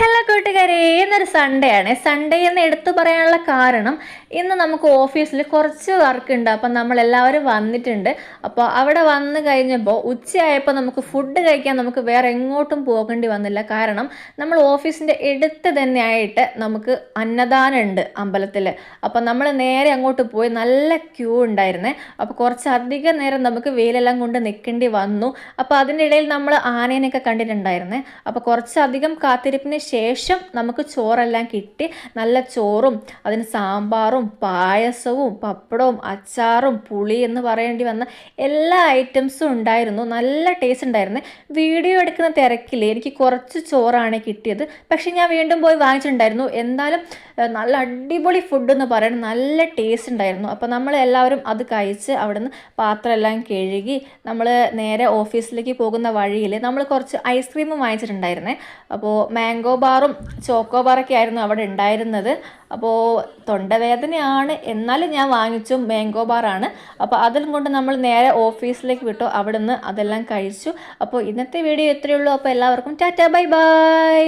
Hello കൂട്ടുകാരെ, ഇന്നൊരു Sunday ആണ്. സൺഡേ എന്ന് എടുത്തു പറയാനുള്ള കാരണം ഇന്ന് നമുക്ക് ഓഫീസിൽ കുറച്ച് വർക്ക് ഉണ്ട്. അപ്പം നമ്മളെല്ലാവരും വന്നിട്ടുണ്ട്. അപ്പോൾ അവിടെ വന്നു കഴിഞ്ഞപ്പോൾ ഉച്ചയായപ്പോൾ നമുക്ക് ഫുഡ് കഴിക്കാൻ നമുക്ക് വേറെ എങ്ങോട്ടും പോകേണ്ടി വന്നില്ല. കാരണം നമ്മൾ ഓഫീസിൻ്റെ അടുത്ത് തന്നെയായിട്ട് നമുക്ക് അന്നദാനം ഉണ്ട് അമ്പലത്തിൽ. അപ്പം നമ്മൾ നേരെ അങ്ങോട്ട് പോയി. നല്ല ക്യൂ ഉണ്ടായിരുന്നേ. അപ്പോൾ കുറച്ചധികം നേരം നമുക്ക് വെയിലെല്ലാം കൊണ്ട് നിൽക്കേണ്ടി വന്നു. അപ്പോൾ അതിൻ്റെ ഇടയിൽ നമ്മൾ ആനേനെയൊക്കെ കണ്ടിട്ടുണ്ടായിരുന്നേ. അപ്പോൾ കുറച്ചധികം കാത്തിരിപ്പിന് ശേഷം നമുക്ക് ചോറെല്ലാം കിട്ടി. നല്ല ചോറും അതിന് സാമ്പാറും പായസവും പപ്പടവും അച്ചാറും പുളി എന്ന് പറയേണ്ടി വന്ന എല്ലാ ഐറ്റംസും ഉണ്ടായിരുന്നു. നല്ല ടേസ്റ്റ് ഉണ്ടായിരുന്നു. വീഡിയോ എടുക്കുന്ന തിരക്കിൽ എനിക്ക് കുറച്ച് ചോറാണ് കിട്ടിയത്. പക്ഷെ ഞാൻ വീണ്ടും പോയി വാങ്ങിച്ചിട്ടുണ്ടായിരുന്നു. എന്തായാലും നല്ല അടിപൊളി ഫുഡ് എന്ന് പറയുന്നത് നല്ല ടേസ്റ്റ് ഉണ്ടായിരുന്നു. അപ്പോൾ നമ്മൾ എല്ലാവരും അത് കഴിച്ച് അവിടുന്ന് പാത്രമെല്ലാം കഴുകി നമ്മൾ നേരെ ഓഫീസിലേക്ക് പോകുന്ന വഴിയിൽ നമ്മൾ കുറച്ച് ഐസ്ക്രീമും വാങ്ങിച്ചിട്ടുണ്ടായിരുന്നേ. അപ്പോൾ മാംഗോ ബാറും ചോക്കോ ബാറൊക്കെ ആയിരുന്നു അവിടെ ഉണ്ടായിരുന്നത്. അപ്പോൾ തൊണ്ടവേദനയാണ്, എന്നാലും ഞാൻ വാങ്ങിച്ചു മാംഗോ ബാറാണ്. അപ്പോൾ അതിൽ കൊണ്ട് നമ്മൾ നേരെ ഓഫീസിലേക്ക് വിട്ടു. അവിടുന്ന് അതെല്ലാം കഴിച്ചു. അപ്പോൾ ഇന്നത്തെ വീഡിയോ ഇത്രയേ ഉള്ളൂ. അപ്പോൾ എല്ലാവർക്കും ടാറ്റാ ബൈ ബൈ.